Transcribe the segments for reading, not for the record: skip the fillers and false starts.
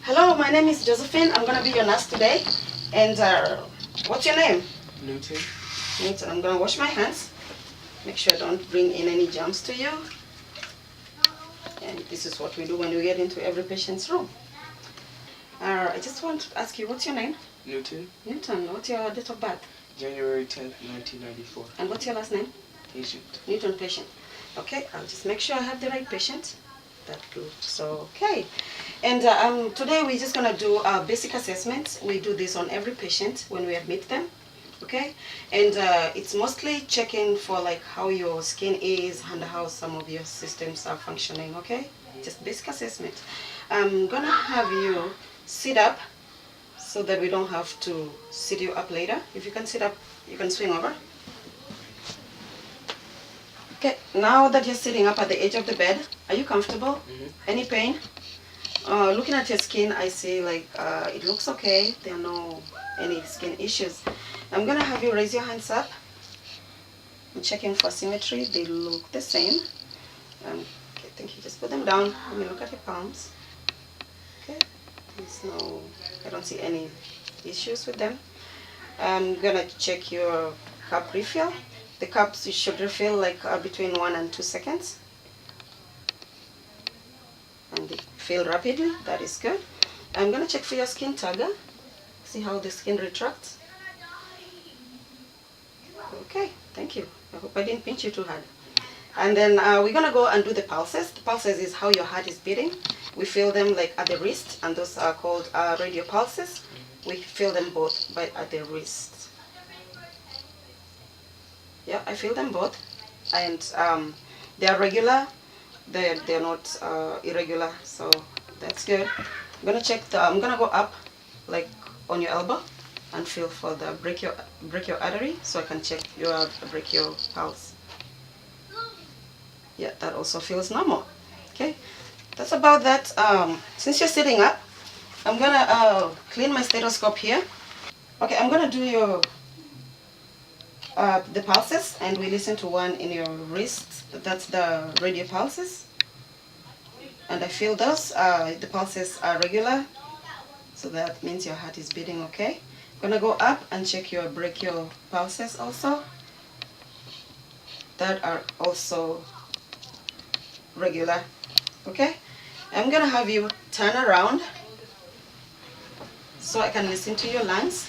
Hello, my name is Josephine. I'm gonna be your nurse today. And what's your name? Newton. Newton. I'm gonna wash my hands. Make sure I don't bring in any germs to you. And this is what we do when we get into every patient's room. I just want to ask you, what's your name? Newton. Newton. What's your date of birth? January 10th, 1994. And what's your last name? Patient. Newton, patient. Okay, I'll just make sure I have the right patient. That's good. So, okay. And today we're just going to do a basic assessment. We do this on every patient when we admit them. Okay? And it's mostly checking for like how your skin is and how some of your systems are functioning. Okay? Just basic assessment. I'm going to have you sit up so that we don't have to sit you up later. If you can sit up, you can swing over. Okay, now that you're sitting up at the edge of the bed, are you comfortable? Any pain? Looking at your skin, I see like it looks okay. There are no any skin issues. I'm gonna have you raise your hands up. I'm checking for symmetry. They look the same. Okay, thank you. Just put them down. Let me look at your palms. Okay, there's no, I don't see any issues with them. I'm gonna check your cup refill. The cups you should refill like between 1 and 2 seconds. And they fill rapidly, that is good. I'm going to check for your skin tagger. See how the skin retracts. Okay, thank you. I hope I didn't pinch you too hard. And then we're going to go and do the pulses. The pulses is how your heart is beating. We feel them like at the wrist, and those are called radio pulses. We feel them both at the wrist. Yeah, I feel them both, and they are regular. They're not irregular, so that's good. I'm gonna check I'm gonna go up, like on your elbow, and feel for the brachial artery, so I can check your brachial pulse. Yeah, that also feels normal. Okay, that's about that. Since you're sitting up, I'm gonna clean my stethoscope here. Okay, I'm gonna do your the pulses, and we listen to one in your wrist. That's the radio pulses, and I feel those. The pulses are regular, so that means your heart is beating okay. I'm gonna go up and check your brachial pulses also. That are also regular. Okay, I'm gonna have you turn around so I can listen to your lungs.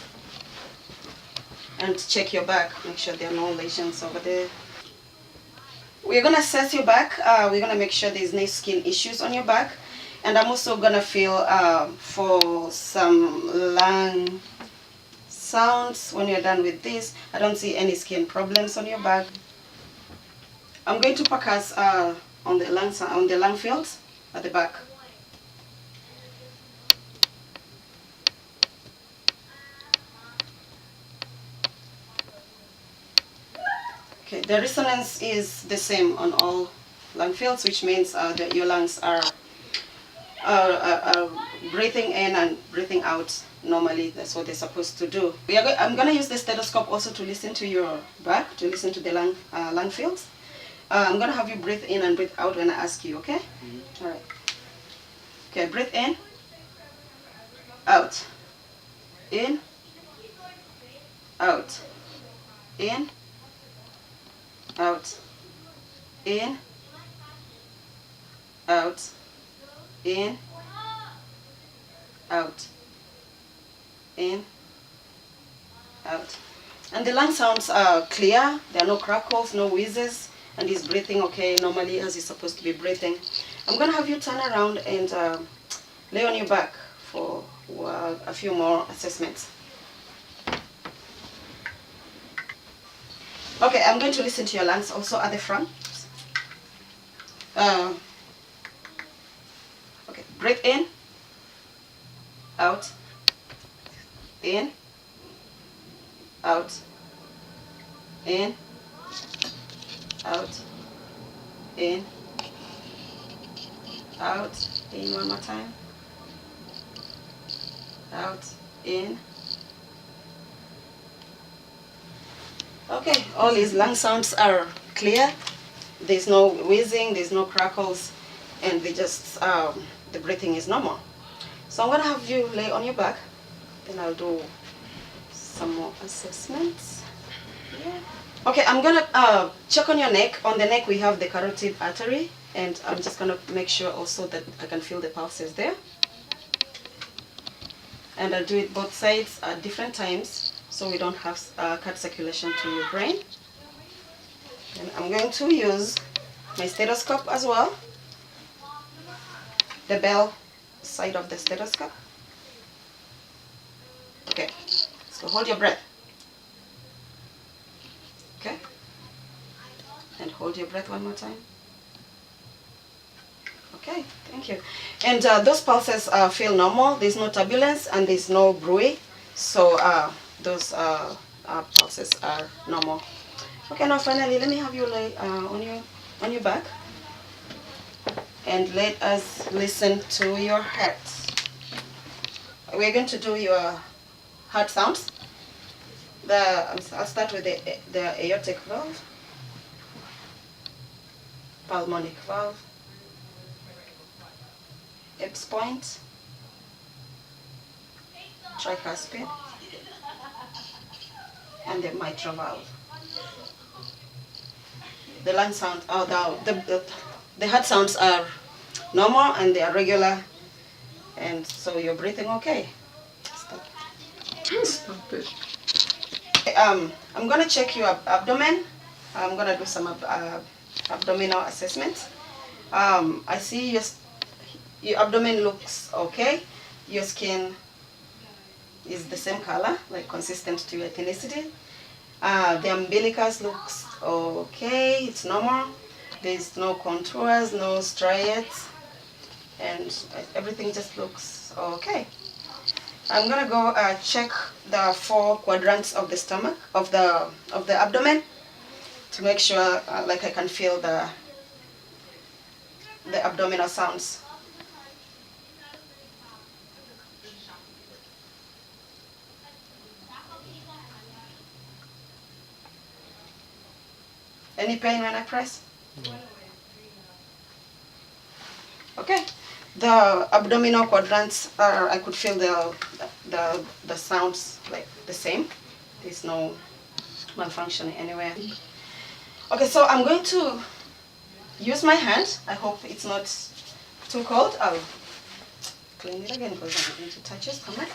And check your back, make sure there are no lesions over there. We're going to assess your back. We're going to make sure there's no skin issues on your back. And I'm also going to feel for some lung sounds when you're done with this. I don't see any skin problems on your back. I'm going to focus on the lung fields at the back. Okay, the resonance is the same on all lung fields, which means that your lungs are breathing in and breathing out normally. That's what they're supposed to do. I'm going to use the stethoscope also to listen to your back, to listen to the lung fields. I'm going to have you breathe in and breathe out when I ask you, okay? All right. Okay, breathe in, out, in, out, in, out, in, out, in, out, in, out. And the lung sounds are clear. There are no crackles, no wheezes, and he's breathing okay normally as he's supposed to be breathing. I'm going to have you turn around and lay on your back for a few more assessments. Okay, I'm going to listen to your lungs also at the front. Okay, breathe in, out, in, out, in, out, in, out, in one more time, out, in. Okay, all these lung sounds are clear. There's no wheezing, there's no crackles, and they just the breathing is normal. So I'm gonna have you lay on your back, then I'll do some more assessments. Yeah. Okay, I'm gonna check on your neck. On the neck we have the carotid artery, and I'm just gonna make sure also that I can feel the pulses there. And I'll do it both sides at different times so we don't have cut circulation to your brain. And I'm going to use my stethoscope as well, the bell side of the stethoscope. Okay, so hold your breath. Okay, and hold your breath one more time. Okay, thank you. And those pulses feel normal. There's no turbulence and there's no bruit. So those pulses are normal. Okay, now finally, let me have you lay on your back, and let us listen to your heart. We're going to do your heart sounds. I'll start with the aortic valve, pulmonic valve, Epps point, tricuspid, and the mitral valve. The lung sound, the heart sounds are normal and they are regular, and so you're breathing okay. Stop. Stop it. I'm gonna check your abdomen. I'm gonna do some abdominal assessment. I see your abdomen looks okay. Your skin is the same color, like consistent to your ethnicity. The umbilicus looks okay, it's normal. There's no contours, no striates, and everything just looks okay. I'm gonna go check the 4 quadrants of the stomach, of the abdomen, to make sure like I can feel the abdominal sounds. Any pain when I press? No. Okay. The abdominal quadrants are, I could feel the sounds like the same. There's no malfunction anywhere. Okay, so I'm going to use my hand. I hope it's not too cold. I'll clean it again because I'm going to touch it. Come on.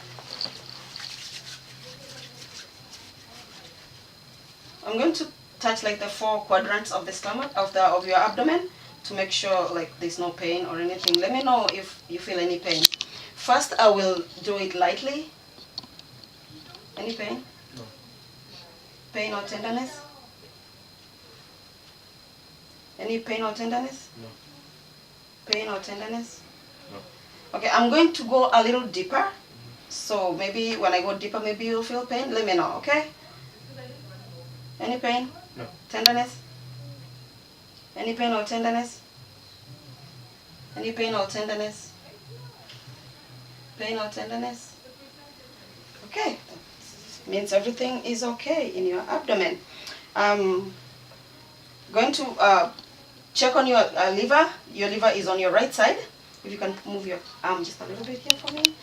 I'm going to touch like the 4 quadrants of the stomach, of your abdomen, to make sure like there's no pain or anything. Let me know if you feel any pain. First, I will do it lightly. Any pain? No. Pain or tenderness? Any pain or tenderness? No. Pain or tenderness? No. Okay, I'm going to go a little deeper. So maybe when I go deeper, maybe you'll feel pain. Let me know, okay? Any pain? No. Tenderness? Any pain or tenderness? Any pain or tenderness? Pain or tenderness? Okay, means everything is okay in your abdomen. I'm going to check on your liver. Your liver is on your right side. If you can move your arm just a little bit here for me.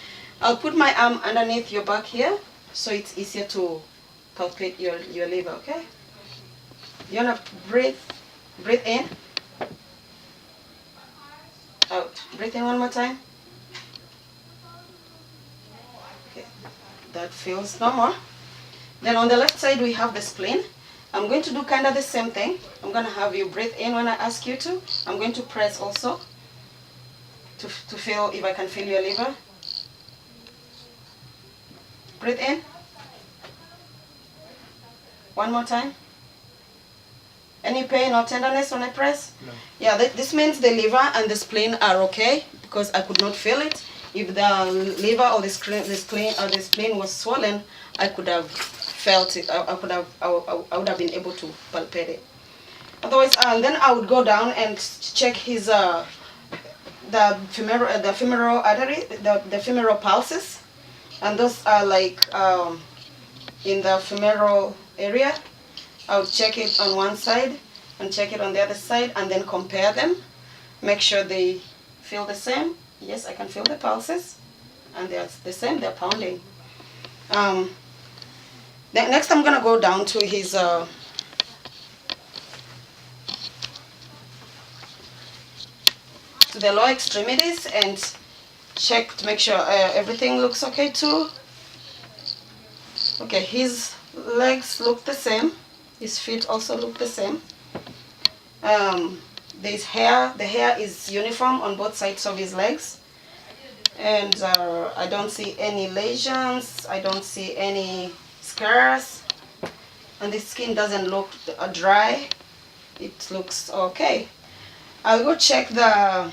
I'll put my arm underneath your back here, so it's easier to palpate your liver, okay? You wanna breathe in, out. Breathe in one more time. Okay, that feels normal. Then on the left side we have the spleen. I'm going to do kind of the same thing. I'm gonna have you breathe in when I ask you to. I'm going to press also to feel if I can feel your liver. Breathe in. One more time. Any pain or tenderness when I press? No. Yeah, this means the liver and the spleen are okay, because I could not feel it. If the liver or the spleen was swollen, I could have felt it. I would have been able to palpate it. Otherwise, then I would go down and check his the femoral artery, the femoral pulses, and those are like in the femoral area. I would check it on one side and check it on the other side, and then compare them, make sure they feel the same. Yes, I can feel the pulses, and they're the same. They're pounding. Then next, I'm gonna go down to his to the lower extremities and check to make sure everything looks okay too. Okay, his legs look the same. His feet also look the same. There's hair. The hair is uniform on both sides of his legs, and I don't see any lesions. I don't see any scars, and the skin doesn't look dry. It looks okay. I'll go check the.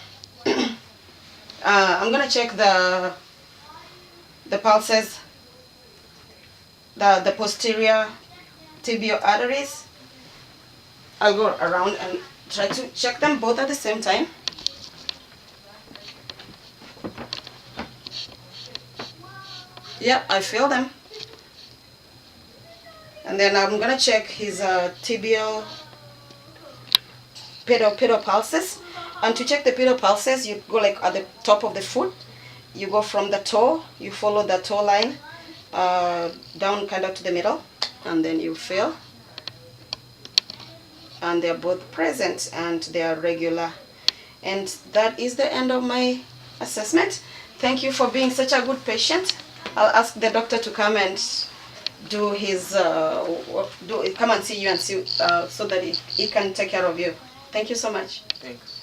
I'm gonna check the pulses, the posterior tibial arteries. I'll go around and try to check them both at the same time. Yeah, I feel them. And then I'm gonna check his tibial pedal pulses. And to check the pedal pulses, you go like at the top of the foot. You go from the toe, you follow the toe line down kind of to the middle, and then you feel. And they're both present and they are regular. And that is the end of my assessment. Thank you for being such a good patient. I'll ask the doctor to come and do his come and see you and see so that he can take care of you. Thank you so much. Thanks.